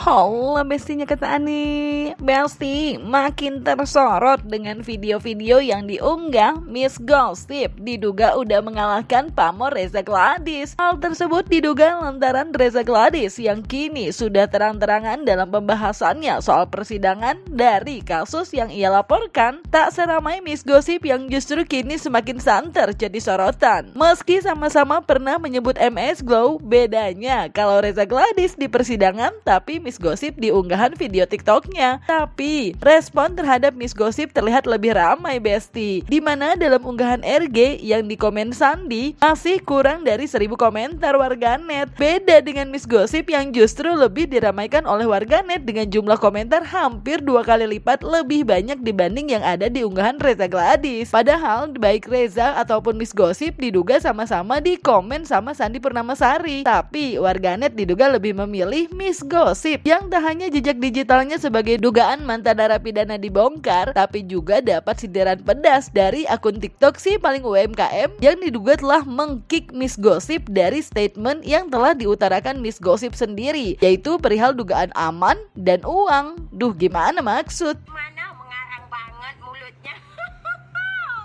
Halo bestinya kata Ani. Besti makin tersorot dengan video-video yang diunggah Miss Gossip diduga udah mengalahkan pamor Reza Gladys. Hal tersebut diduga lantaran Reza Gladys yang kini sudah terang-terangan dalam pembahasannya soal persidangan dari kasus yang ia laporkan. Tak seramai Miss Gossip yang justru kini semakin santer jadi sorotan. Meski sama-sama pernah menyebut MS Glow, bedanya kalau Reza Gladys di persidangan tapi Miss Gossip di unggahan video TikToknya. Tapi respon terhadap Miss Gossip terlihat lebih ramai besti, dimana dalam unggahan RG yang dikomen Sandi masih kurang dari 1000 komentar warganet. Beda dengan Miss Gossip yang justru lebih diramaikan oleh warganet dengan jumlah komentar hampir 2 kali lipat lebih banyak dibanding yang ada di unggahan Reza Gladys. Padahal baik Reza ataupun Miss Gossip diduga sama-sama di komen sama Sandi Purnamasari, tapi warganet diduga lebih memilih Miss Gossip yang tak hanya jejak digitalnya sebagai dugaan mantan narapidana dibongkar, tapi juga dapat sindiran pedas dari akun TikTok si paling UMKM yang diduga telah mengkick Miss Gossip dari statement yang telah diutarakan Miss Gossip sendiri, yaitu perihal dugaan aman dan uang. Duh, gimana maksud? Mana mengarang banget mulutnya.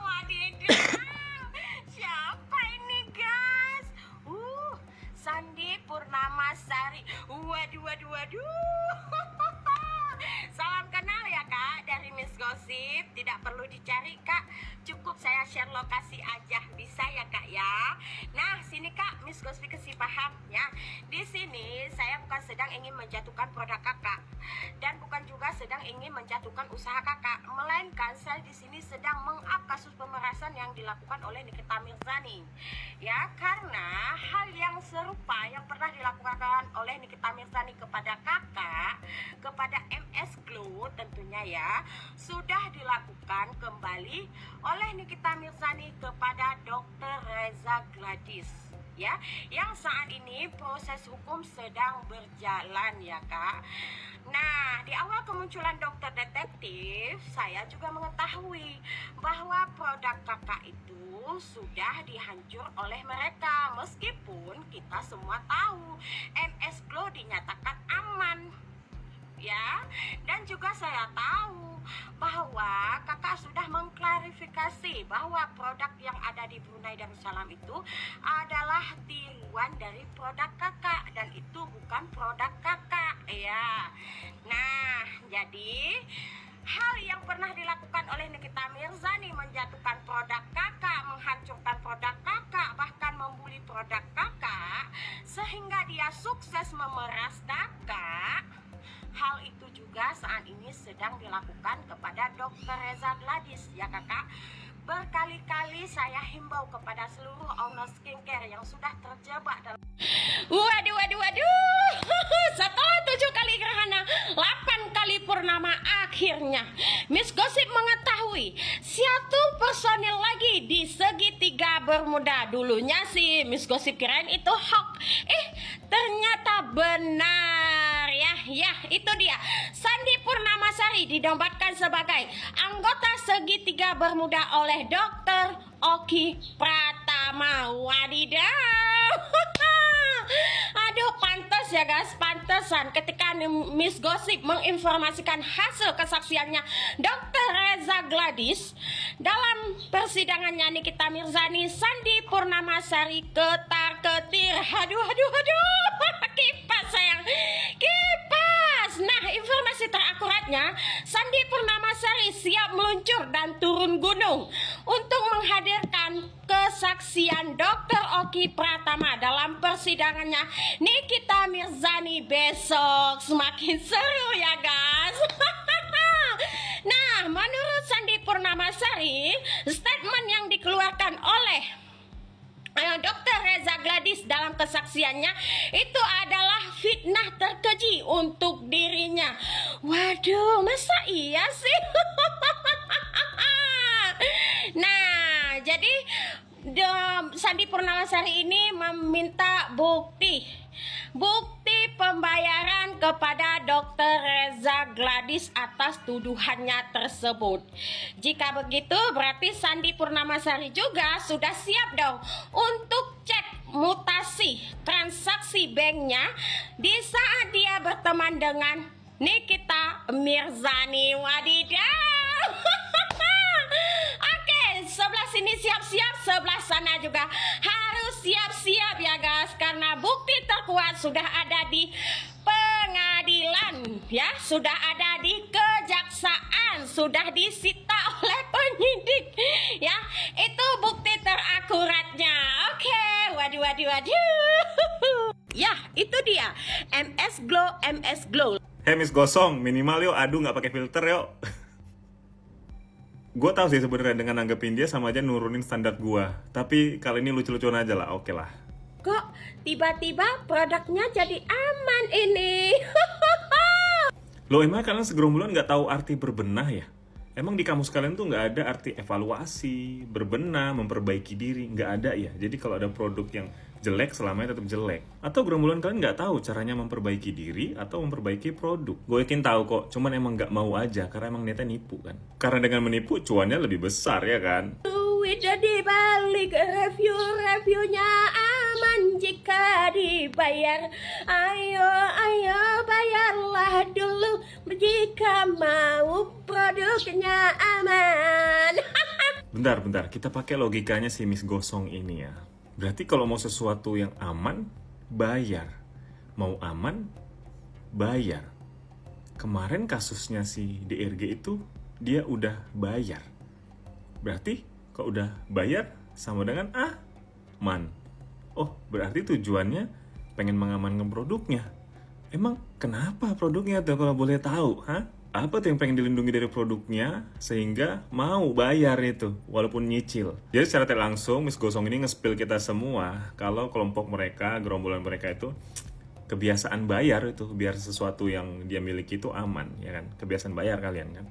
Wadidaw. Siapa ini guys? Sandi Purnamasari. Waduh. Salam kenal ya kak dari Miss Gossip. Tidak perlu dicari kak, cukup saya share lokasi aja, bisa ya kak ya. Nah sini kak, Miss Gossip kasih paham ya. Di sini saya bukan sedang ingin menjatuhkan produk kakak dan bukan juga sedang ingin menjatuhkan usaha kakak, melainkan saya di sini sedang mengap kasus pemerasan yang dilakukan oleh Nikita Mirzani. Ya, karena hal yang serupa yang pernah dilakukan oleh Nikita Mirzani kepada kakak, kepada MS Glow tentunya ya, sudah dilakukan kembali oleh Nikita Mirzani kepada Dr. Reza Gladys. Ya, yang saat ini proses hukum sedang berjalan ya kak. Nah, di awal kemunculan dokter detektif, saya juga mengetahui bahwa produk kakak itu sudah dihancur oleh mereka. Meskipun kita semua tahu MS Glow dinyatakan aman. Ya, dan juga saya tahu bahwa kakak sudah mengklarifikasi bahwa produk yang ada di Brunei Darussalam itu adalah tiruan dari produk kakak dan itu bukan produk kakak ya. Nah, jadi hal yang pernah dilakukan oleh Nikita Mirzani menjatuhkan produk kakak, menghancurkan produk kakak, bahkan membuli produk kakak sehingga dia sukses memeras kakak. Hal itu juga saat ini sedang dilakukan kepada Dr. Reza Gladys ya kakak. Berkali-kali saya himbau kepada seluruh owner skincare yang sudah terjebak dalam Waduh. Setelah 7 kali gerhana, 8 kali purnama, akhirnya Miss Gossip mengetahui satu personil lagi di segitiga Bermuda. Dulunya sih Miss Gossip kirain itu hoax. Ternyata benar ya, itu dia. Sandi Purnamasari dinobatkan sebagai anggota segitiga Bermuda oleh Dr. Oki Pratama. Wadidaw. Aduh, pantas ya guys, pantesan ketika Miss Gossip menginformasikan hasil kesaksiannya Dr. Reza Gladys dalam persidangannya Nikita Mirzani, Sandi Purnamasari ketar-ketir. Aduh. Kipas sayang, kipas. Nah, informasi terakuratnya, Sandi Purnamasari siap meluncur dan turun gunung untuk menghadirkan kesaksian Dr. Oki Pratama dalam persidangannya Nikita Mirzani besok. Semakin seru ya guys. Nah, menurut Sandi Purnamasari, statement yang dikeluarkan oleh Dr. Reza Gladys dalam kesaksiannya itu adalah fitnah terkeji untuk dirinya. Waduh, masa iya sih? Nah, jadi Sandi Purnamasari ini meminta bukti pembayaran kepada Dr. Reza Gladys atas tuduhannya tersebut. Jika begitu, berarti Sandi Purnamasari juga sudah siap dong untuk cek mutasi transaksi banknya di saat dia berteman dengan Nikita Mirzani. Wadidaw. Oke, sebelah sini siap-siap, sebelah sana juga harus siap-siap ya guys, karena bukti terkuat sudah ada di pengadilan ya, sudah ada di kejaksaan, sudah disita oleh penyidik ya. Itu bukti terakuratnya. Oke, waduh. Ya, itu dia MS Glow. Hey Miss Gosong, minimal yuk adu nggak pakai filter yuk. Gue tahu sih sebenarnya dengan nanggepin dia sama aja nurunin standar gue. Tapi kali ini lucu-lucuan aja lah, oke lah. Kok tiba-tiba produknya jadi aman ini? Loh emang kalian segerombolan nggak tahu arti berbenah ya? Emang di kamus kalian tuh nggak ada arti evaluasi, berbenah, memperbaiki diri, nggak ada ya? Jadi kalau ada produk yang jelek selamanya tetap jelek. Atau gerombolan kalian nggak tahu caranya memperbaiki diri atau memperbaiki produk? Gue yakin tahu kok, cuman emang nggak mau aja karena emang niatnya nipu kan. Karena dengan menipu cuannya lebih besar ya kan? Duit jadi balik, reviewnya aman jika dibayar. Ayo bayarlah dulu jika mau produknya aman. Bentar, kita pakai logikanya si Miss Gosong ini ya. Berarti kalau mau sesuatu yang aman, bayar. Mau aman, bayar. Kemarin kasusnya si DRG itu, dia udah bayar. Berarti kalau udah bayar, sama dengan aman. Oh, berarti tujuannya pengen mengamankan produknya. Emang kenapa produknya tuh kalau boleh tahu? Apa tuh yang pengen dilindungi dari produknya sehingga mau bayar itu walaupun nyicil. Jadi secara tidak langsung Miss Gosong ini nge-spill kita semua kalau kelompok mereka, gerombolan mereka itu kebiasaan bayar itu biar sesuatu yang dia miliki itu aman ya kan. Kebiasaan bayar kalian kan.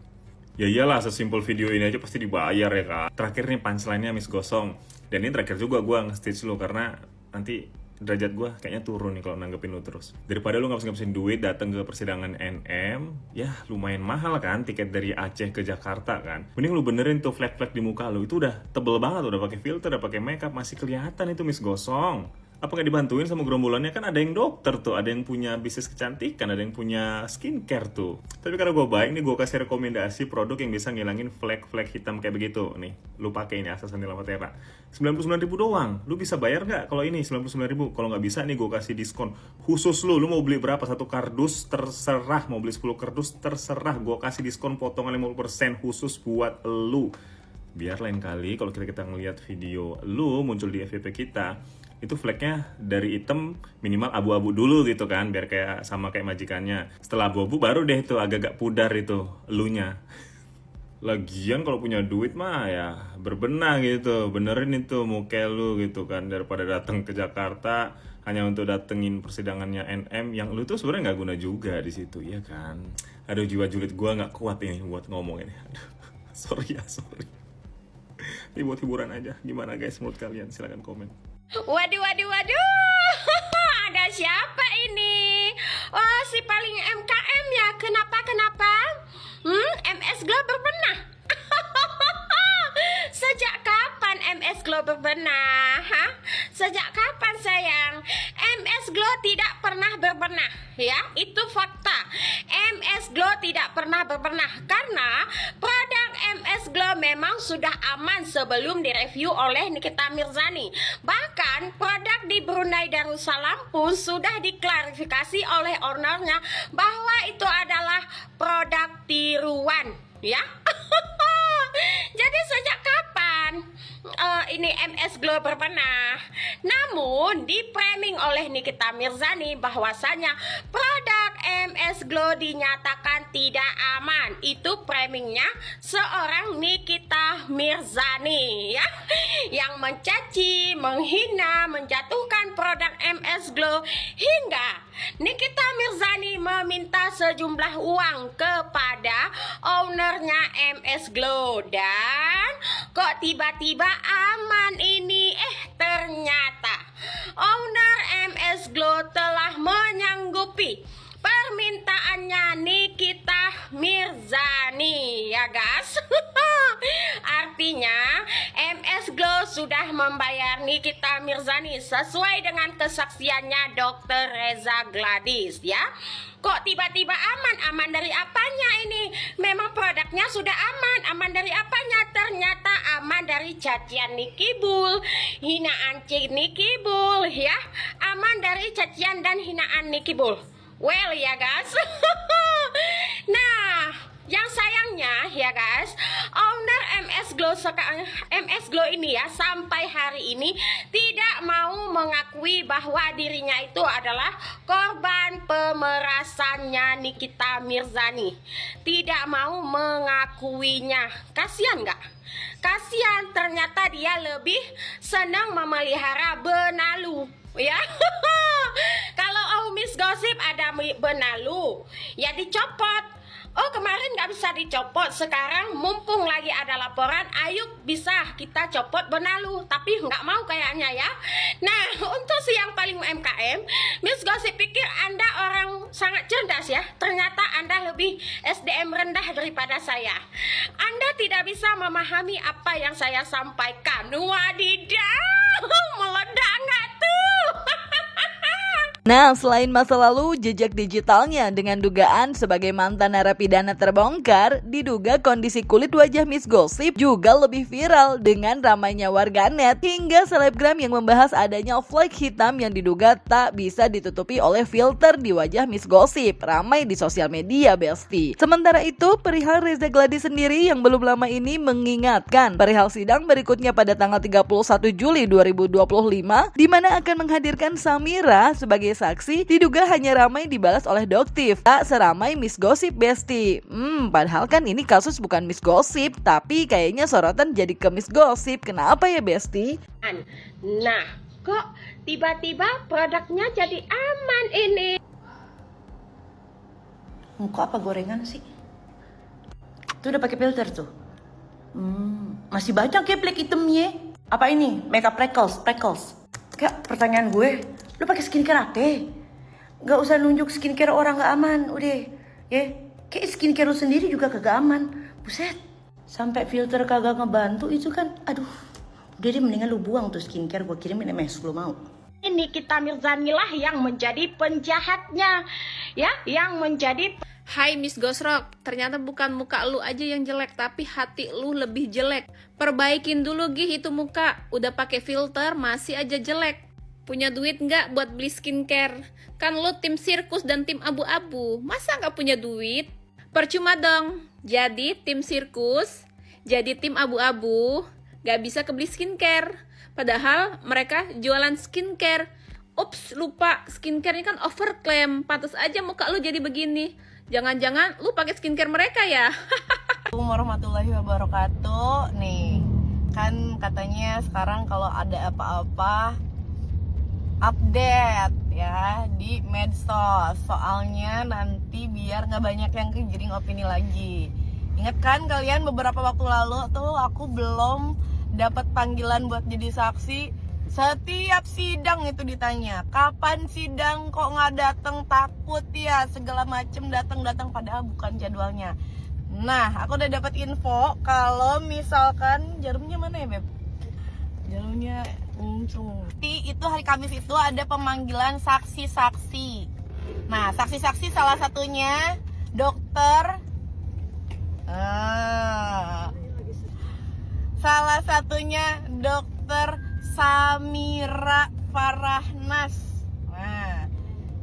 Ya iyalah, sesimpel video ini aja pasti dibayar ya kan. Terakhir nih punchline-nya Miss Gosong. Dan ini terakhir juga gue nge-stitch lu karena nanti derajat gue kayaknya turun nih kalau nanggepin lu terus. Daripada lu ngabisin duit datang ke persidangan NM, ya lumayan mahal kan tiket dari Aceh ke Jakarta kan. Mending lu benerin tuh flek-flek di muka lu, itu udah tebel banget, udah pakai filter, udah pakai makeup, masih kelihatan itu Miss Gosong. Apa nggak dibantuin sama gerombolannya? Kan ada yang dokter tuh, ada yang punya bisnis kecantikan, ada yang punya skincare tuh. Tapi karena gue baik nih, gue kasih rekomendasi produk yang bisa ngilangin flek-flek hitam kayak begitu. Nih, lu pakai ini Asa Sandil Avatera. 99.000 doang. Lu bisa bayar nggak kalau ini 99.000? Kalau nggak bisa nih, gue kasih diskon khusus lu. Lu mau beli berapa? Satu kardus terserah. Mau beli 10 kardus terserah. Gue kasih diskon potongan 50% khusus buat lu. Biar lain kali kalau kita ngeliat video lu muncul di FYP kita, itu flagnya dari hitam minimal abu-abu dulu gitu kan, biar kayak sama kayak majikannya. Setelah abu-abu baru deh itu agak-agak pudar itu elunya. Lagian kalau punya duit mah ya berbenah gitu, benerin itu muka lu gitu kan, daripada datang ke Jakarta hanya untuk datengin persidangannya NM yang lu tuh sebenarnya nggak guna juga di situ ya kan. Aduh, jiwa julid gua nggak kuat ini buat ngomong ini. Aduh, sorry. Ini buat hiburan aja. Gimana guys menurut kalian? Silahkan komen. Waduh. Ada siapa ini? Oh, si paling MKM ya. Kenapa? MS Glow berbenah. Sejak kapan MS Glow berbenah? Sejak kapan sayang? MS Glow tidak pernah berbenah, ya. Itu fakta. MS Glow tidak pernah berbenah karena produk MS Glow memang sudah aman sebelum direview oleh Nikita Mirzani. Bahkan produk di Brunei Darussalam pun sudah diklarifikasi oleh ownernya bahwa itu adalah produk tiruan, ya. Jadi sejak kapan ini MS Glow berbenah? Namun di-framing oleh Nikita Mirzani bahwasanya produk MS Glow dinyatakan tidak aman. Itu framingnya seorang Nikita Mirzani ya, yang mencaci, menghina, menjatuhkan produk MS Glow hingga Nikita Mirzani meminta sejumlah uang kepada ownernya MS Glow. Dan kok tiba-tiba aman ini? Ternyata owner MS Glow telah menyanggupi permintaannya Nikita Mirzani ya guys. Artinya MS Glow sudah membayar Nikita Mirzani sesuai dengan kesaksiannya Dr. Reza Gladys ya. Kok tiba-tiba aman dari apanya ini? Memang produknya sudah aman dari apanya? Ternyata aman dari cacian Nikibul, hinaan Cik Nikibul ya. Aman dari cacian dan hinaan Nikibul. Well ya guys. Nah, yang sayangnya ya guys, owner MS Glow ini ya sampai hari ini tidak mau mengakui bahwa dirinya itu adalah korban pemerasannya Nikita Mirzani. Tidak mau mengakuinya. Kasihan nggak? Kasihan, ternyata dia lebih senang memelihara benalu ya. Kalau Miss Gossip ada benalu ya dicopot. Oh kemarin nggak bisa dicopot, sekarang mumpung lagi ada laporan, ayo bisa kita copot benalu, tapi nggak mau kayaknya ya. Nah untuk si yang paling UMKM, Miss Gossip pikir Anda orang sangat cerdas ya, ternyata Anda lebih SDM rendah daripada saya. Anda tidak bisa memahami apa yang saya sampaikan. Wadidaw, meledak nggak tuh? Nah, selain masa lalu, jejak digitalnya dengan dugaan sebagai mantan narapidana terbongkar, diduga kondisi kulit wajah Miss Gossip juga lebih viral dengan ramainya warganet hingga selebgram yang membahas adanya flek hitam yang diduga tak bisa ditutupi oleh filter di wajah Miss Gossip. Ramai di sosial media, Besti. Sementara itu, perihal Reza Gladys sendiri yang belum lama ini mengingatkan perihal sidang berikutnya pada tanggal 31 Juli 2025 di mana akan menghadirkan Samira sebagai saksi, diduga hanya ramai dibalas oleh Doktif, tak seramai Miss Gossip, Besti. Padahal kan ini kasus bukan Miss Gossip, tapi kayaknya sorotan jadi ke Miss Gossip. Kenapa ya, Besti? Nah, kok tiba-tiba produknya jadi aman ini? Muka apa gorengan sih? Tuh udah pakai filter tuh. Masih banyak ya flek hitamnya. Apa ini? Makeup freckles. Kayak pertanyaan gue, lu pakai skincare apa? Gak usah nunjuk skincare orang gak aman, udah. Ya, kayak skincare lu sendiri juga kagak aman. Buset, sampai filter kagak ngebantu itu kan. Aduh, udah deh mendingan lu buang tuh skincare, gue kirimin MS lu mau. Nikita Mirzani lah yang menjadi penjahatnya, ya, yang menjadi. Hai Miss Gosrok, ternyata bukan muka lu aja yang jelek, tapi hati lu lebih jelek. Perbaikin dulu gih itu muka, udah pakai filter masih aja jelek. Punya duit nggak buat beli skincare? Kan lu tim sirkus dan tim abu-abu, masa nggak punya duit? Percuma dong, jadi tim sirkus, jadi tim abu-abu, nggak bisa kebeli skincare. Padahal mereka jualan skincare. Ups, lupa, skincare ini kan overclaim, pantas aja muka lu jadi begini. Jangan-jangan lu pakai skincare mereka ya? Assalamualaikum warahmatullahi wabarakatuh. Nih, kan katanya sekarang kalau ada apa-apa update ya di medsos. Soalnya nanti biar nggak banyak yang kegiring opini lagi. Ingat kan kalian beberapa waktu lalu tuh aku belum dapat panggilan buat jadi saksi. Setiap sidang itu ditanya, kapan sidang kok nggak datang, takut ya segala macem datang padahal bukan jadwalnya. Nah, aku udah dapat info kalau misalkan jarumnya mana ya, Beb? Jarumnya itu hari Kamis itu ada pemanggilan saksi-saksi. Nah, saksi-saksi salah satunya dokter salah satunya dokter Samira Farahnas. Nah,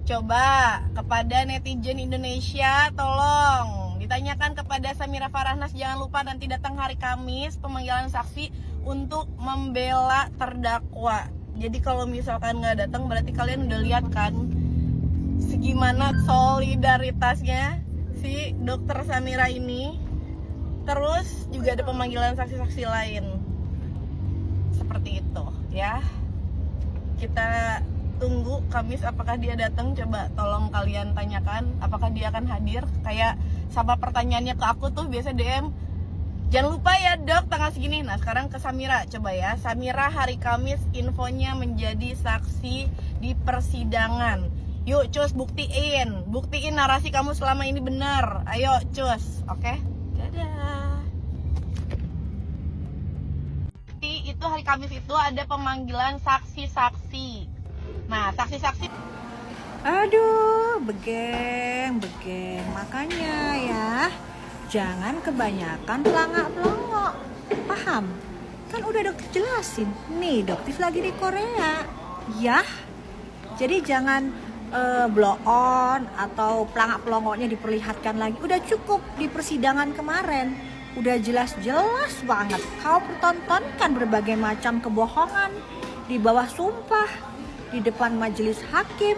coba kepada netizen Indonesia tolong ditanyakan kepada Samira Farahnas, jangan lupa nanti datang hari Kamis pemanggilan saksi untuk membela terdakwa. Jadi kalau misalkan nggak datang berarti kalian udah lihat kan segimana solidaritasnya si dokter Samira ini. Terus juga ada pemanggilan saksi-saksi lain seperti itu ya. Kita tunggu Kamis apakah dia datang. Coba tolong kalian tanyakan apakah dia akan hadir. Kayak sama pertanyaannya ke aku tuh biasa DM, jangan lupa ya dok tanggal segini. Nah sekarang ke Samira, coba ya Samira hari Kamis infonya menjadi saksi di persidangan. Yuk cus, buktiin narasi kamu selama ini benar. Ayo cus, oke? Dadah. Itu hari hari Kamis itu ada pemanggilan saksi-saksi. Nah, saksi-saksi. Aduh, begeng. Makanya ya, jangan kebanyakan pelangak-pelongok. Paham? Kan udah dokter jelasin. Nih, dokter lagi di Korea. Ya, jadi jangan blow on atau pelangak-pelongoknya diperlihatkan lagi. Udah cukup di persidangan kemarin. Udah jelas-jelas banget. Kau pertontonkan berbagai macam kebohongan di bawah sumpah, di depan majelis hakim.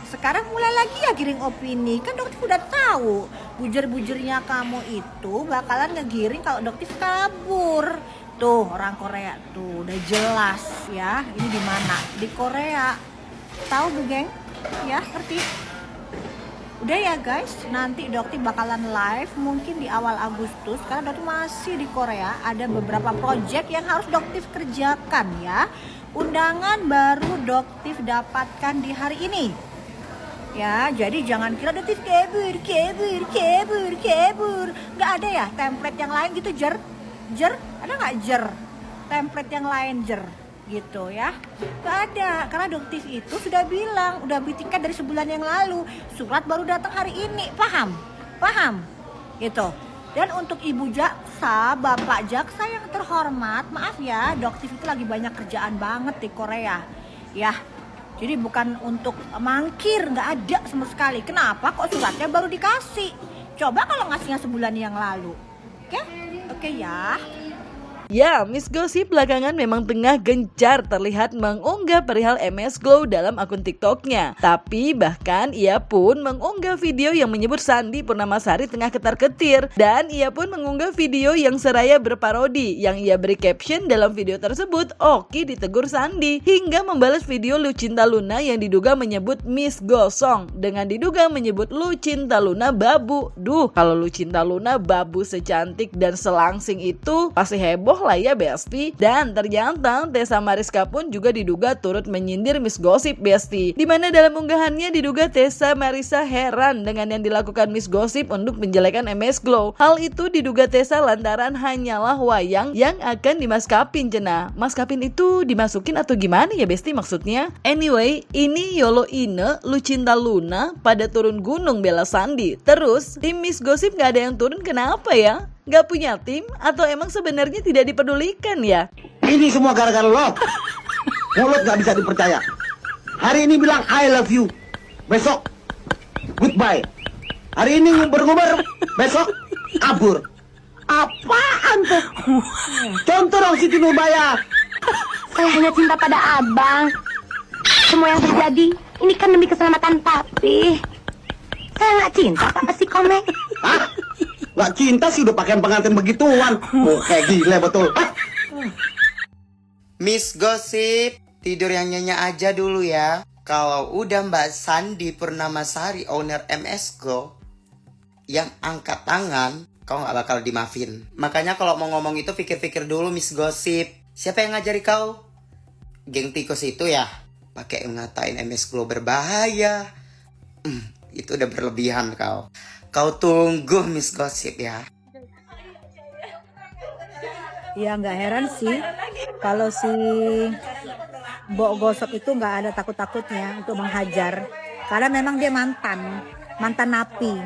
Sekarang mulai lagi ya giring opini. Kan dokter udah tahu bujur-bujurnya kamu itu bakalan ngegiring kalau dokter kabur. Tuh orang Korea tuh udah jelas ya. Ini di mana? Di Korea. Tahu Bu geng? Ya ngerti. Udah ya guys, nanti dokter bakalan live mungkin di awal Agustus karena dokter masih di Korea. Ada beberapa project yang harus dokter kerjakan ya. Undangan baru dokter dapatkan di hari ini. Ya, jadi jangan kira dokter kabur. Nggak ada ya template yang lain gitu jer? Ada nggak jer? Template yang lain jer? Gitu ya. Nggak ada, karena dokter itu sudah bilang, udah beli tiket dari sebulan yang lalu. Surat baru datang hari ini, paham? Gitu. Dan untuk ibu jaksa, bapak jaksa yang terhormat, maaf ya, dokter itu lagi banyak kerjaan banget di Korea. Ya, jadi bukan untuk mangkir, nggak ada sama sekali. Kenapa kok suratnya baru dikasih? Coba kalau ngasihnya sebulan yang lalu. Oke ya. Ya, Miss Gossip belakangan memang tengah gencar terlihat mengunggah perihal MS Glow dalam akun TikToknya. Tapi bahkan ia pun mengunggah video yang menyebut Sandi Purnamasari tengah ketar-ketir. Dan ia pun mengunggah video yang seraya berparodi. Yang ia beri caption dalam video tersebut, Oki ditegur Sandi. Hingga membalas video Lucinta Luna yang diduga menyebut Miss Gosong. Dengan diduga menyebut Lucinta Luna babu. Duh, kalau Lucinta Luna babu secantik dan selangsing itu pasti heboh lah ya Besti. Dan ternyata Tessa Mariska pun juga diduga turut menyindir Miss Gossip Besti, dimana dalam unggahannya diduga Tessa Mariska heran dengan yang dilakukan Miss Gossip untuk menjelekan MS Glow. Hal itu diduga Tessa lantaran hanyalah wayang yang akan dimaskapin cenah. Maskapin itu dimasukin atau gimana ya Besti maksudnya? Anyway, ini Yolo Ine, Lucinta Luna pada turun gunung bela Sandi. Terus tim Miss Gossip gak ada yang turun, kenapa ya? Gak punya tim atau emang sebenarnya tidak dipedulikan ya? Ini semua gara-gara lo. Mulut gak bisa dipercaya. Hari ini bilang I love you, besok goodbye. Hari ini nguber-nguber, besok kabur. Apaan tuh? Contoh dong Siti Nurbaya. Saya hanya cinta pada abang. Semua yang terjadi ini kan demi keselamatan papi. Saya nggak cinta sama si Komeng. Hah? Gak cinta sih udah pakaian pengantin begituan. Kayak gila betul. Miss Gossip, tidur yang nyenyak aja dulu ya. Kalau udah Mbak Sandi Purnamasari, owner MS Glow, yang angkat tangan, kau gak bakal dimaafin. Makanya kalau mau ngomong itu pikir-pikir dulu Miss Gossip. Siapa yang ngajari kau? Geng tikus itu ya? Pakai ngatain MS Glow berbahaya. Itu udah berlebihan kau. Kau tunggu Miss Gossip ya. Ya nggak heran sih kalau si Mbok Gosok itu nggak ada takut-takutnya untuk menghajar. Karena memang dia mantan napi.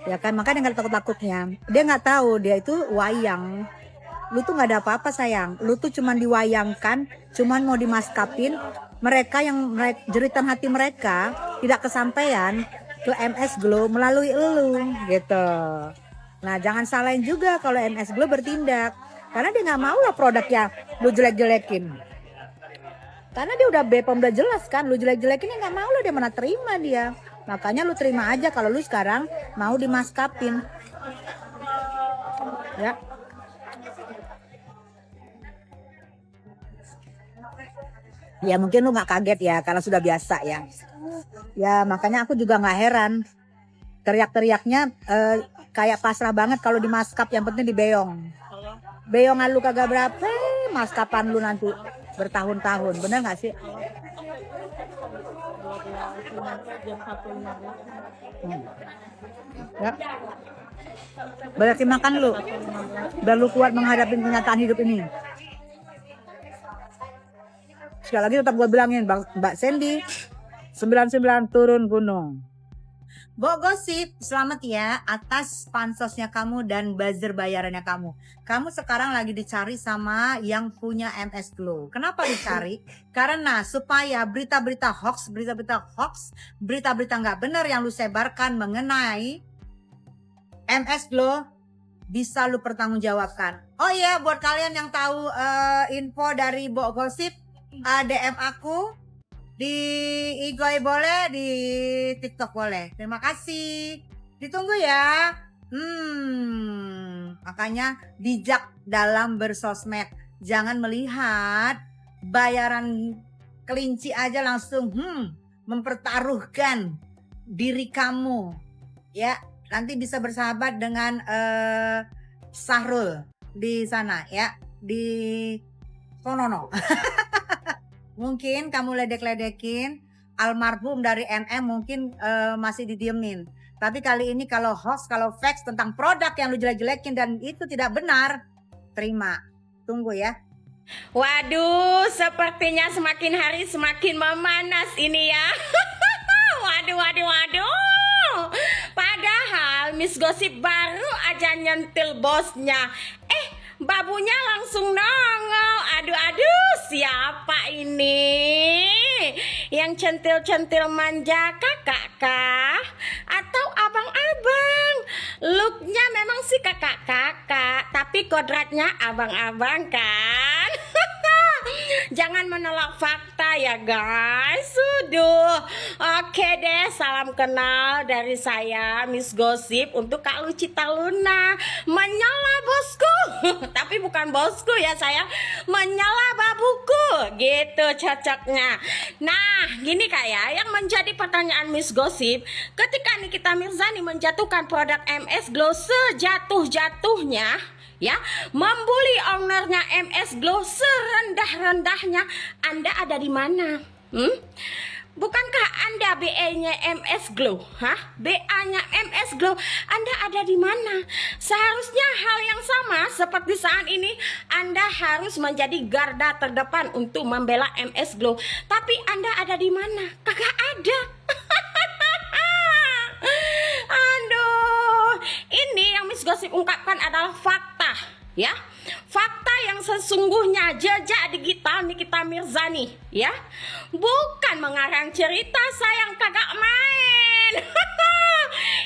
Ya kan, makanya nggak ada takut-takutnya. Dia nggak tahu dia itu wayang. Lu tuh nggak ada apa-apa sayang. Lu tuh cuman diwayangkan, cuman mau dimaskapin. Mereka yang jeritan hati mereka tidak kesampaian ke MS Glow melalui elu gitu. Nah jangan salahin juga kalau MS Glow bertindak, karena dia nggak mau lah produknya lu jelek-jelekin. Karena dia udah BPOM udah jelas kan, lu jelek-jelekin dia nggak mau lah, dia mana terima dia. Makanya lu terima aja kalau lu sekarang mau dimaskapin. Ya. Ya mungkin lu nggak kaget ya karena sudah biasa ya. Ya makanya aku juga nggak heran. Teriak-teriaknya kayak pasrah banget kalau di maskap, yang penting dibeong. Beongan lu kagak berapa, maskapan lu nanti bertahun-tahun. Bener nggak sih? Ya. Berarti makan lu. Biar lu kuat menghadapi kenyataan hidup ini. Sekali lagi tetap gue bilangin, Mbak Sandy 99 turun gunung. Bo Gosip, selamat ya atas pansosnya kamu dan buzzer bayarannya kamu. Kamu sekarang lagi dicari sama yang punya MS Glow. Kenapa dicari? Karena supaya berita-berita hoax, berita-berita nggak benar yang lu sebarkan mengenai MS Glow bisa lu pertanggungjawabkan. Oh iya, buat kalian yang tahu info dari Bo Gosip, DM aku. Di Igoy boleh, di TikTok boleh. Terima kasih. Ditunggu ya. Makanya bijak dalam bersosmed. Jangan melihat bayaran kelinci aja langsung mempertaruhkan diri kamu. Ya, nanti bisa bersahabat dengan Sahrul di sana ya, di Sonono. Mungkin kamu ledek-ledekin almarhum dari NM mungkin masih didiemin. Tapi kali ini kalau hoax, kalau facts tentang produk yang lu jelek-jelekin dan itu tidak benar, terima. Tunggu ya. Waduh, sepertinya semakin hari semakin memanas ini ya. Waduh. Padahal Miss Gosip baru aja nyentil bosnya. Babunya langsung nongol. Aduh, siapa ini? Yang centil-centil manja kakak kah? Atau abang-abang? Looknya memang sih kakak-kakak, tapi kodratnya abang-abang kan? Jangan menolak fakta ya guys. Sudah. Oke deh, salam kenal dari saya Miss Gosip untuk Kak Lucita Luna. Menyala bosku. Tapi bukan bosku ya sayang, menyala babuku. Gitu cocoknya. Nah, gini Kak ya, yang menjadi pertanyaan Miss Gosip, ketika Nikita Mirzani menjatuhkan produk MS Glow sejatuh-jatuhnya, ya, membuli ownernya MS Glow serendah-rendahnya, Anda ada di mana? Bukankah Anda BA-nya MS Glow? BA-nya MS Glow, Anda ada di mana? Seharusnya hal yang sama seperti saat ini, Anda harus menjadi garda terdepan untuk membela MS Glow. Tapi Anda ada di mana? Kagak ada. Aduh, ini yang Miss Gosip ungkapkan adalah fakta, ya. Fakta yang sesungguhnya jejak digital Nikita Mirzani, ya. Bukan mengarang cerita, sayang kagak main.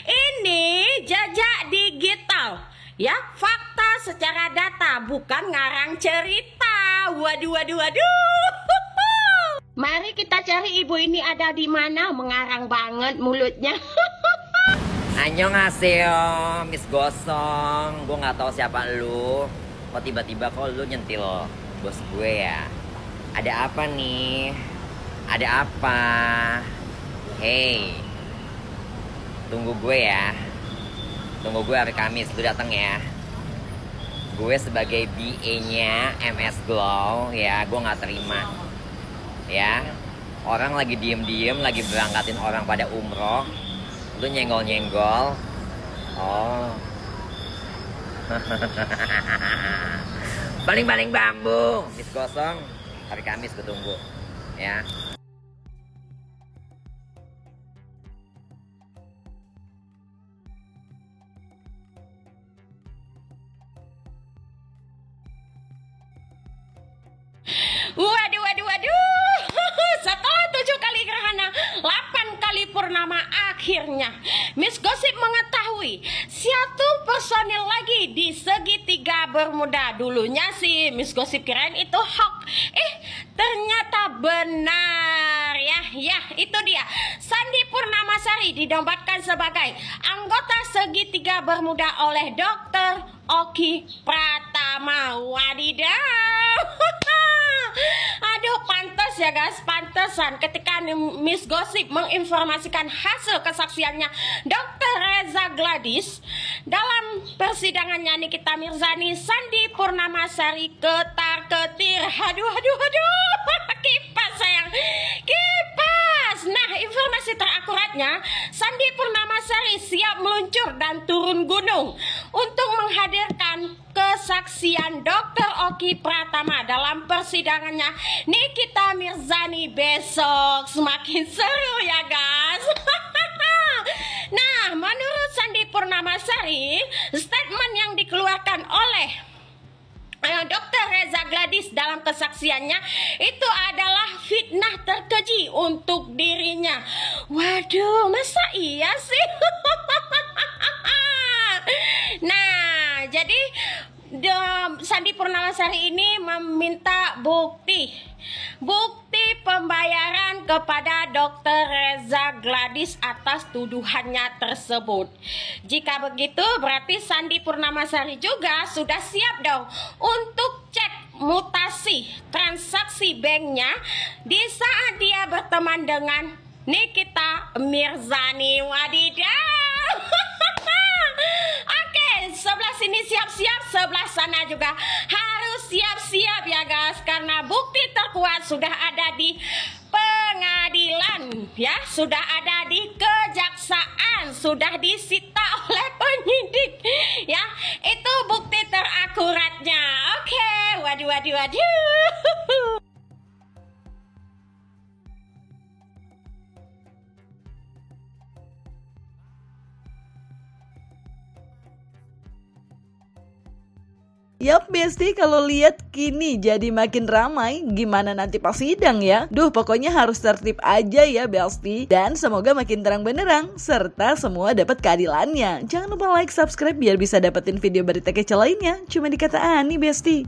Ini jejak digital, ya. Fakta secara data, bukan ngarang cerita. Waduh. Mari kita cari ibu ini ada di mana, mengarang banget mulutnya. Annyeonghaseyo, Miss Gosong. Gue nggak tahu siapa lu. Kok tiba-tiba kok lu nyentil bos gue ya? Ada apa nih? Ada apa? Hey, tunggu gue ya. Tunggu gue hari Kamis, lu datang ya. Gue sebagai BA-nya MS Glow ya, gue nggak terima. Ya, orang lagi diem-diem, lagi berangkatin orang pada umroh, lu nyenggol-nyenggol. Oh. Baling-baling bambu. Miss Gosong, hari Kamis gue tunggu ya. Waduh. Setelah 7 kali gerhana, 8 kali purnama, akhirnya Miss Gosip mengetahui satu personil lagi di segitiga Bermuda. Dulunya sih Miss Gosip kirain itu hoax. Ternyata benar ya. Ya, itu dia. Sandy Purnamasari dinobatkan sebagai anggota segitiga Bermuda oleh Dr. Oki Pratama. Wadidaw. Aduh, pantas ya guys, pantesan ketika Miss Gosip menginformasikan hasil kesaksiannya Dr. Reza Gladys dalam persidangannya Nikita Mirzani, Sandy Purnamasari ketar-ketir. Aduh. Kipas sayang, kipas. Nah, informasi terakurat Akibatnya, Sandi Purnamasari siap meluncur dan turun gunung untuk menghadirkan kesaksian Dr. Oki Pratama dalam persidangannya Nikita Mirzani besok. Semakin seru ya guys. Nah, menurut Sandi Purnamasari, statement yang dikeluarkan oleh Dr. Reza Gladys dalam kesaksiannya itu adalah fitnah terkeji untuk dirinya. Waduh, masa iya sih? Nah, jadi Sandi Purnamasari ini meminta bukti pembayaran kepada Dr. Reza Gladys atas tuduhannya tersebut. Jika begitu, berarti Sandi Purnamasari juga sudah siap dong untuk cek mutasi transaksi banknya di saat dia berteman dengan Nikita Mirzani. Wadidaw. Oke, sebelah sini siap-siap, sebelah sana juga harus siap-siap ya guys, karena bukti terkuat sudah ada di pengadilan ya, sudah ada di kejaksaan, sudah disita oleh penyidik ya. Itu bukti terakuratnya. Oke, waduh. Yap Besti, kalau lihat kini jadi makin ramai, gimana nanti pas sidang ya? Duh, pokoknya harus tertib aja ya Besti. Dan semoga makin terang benderang, serta semua dapat keadilannya. Jangan lupa like, subscribe biar bisa dapetin video berita kece lainnya. Cuma di Kata Ani Besti.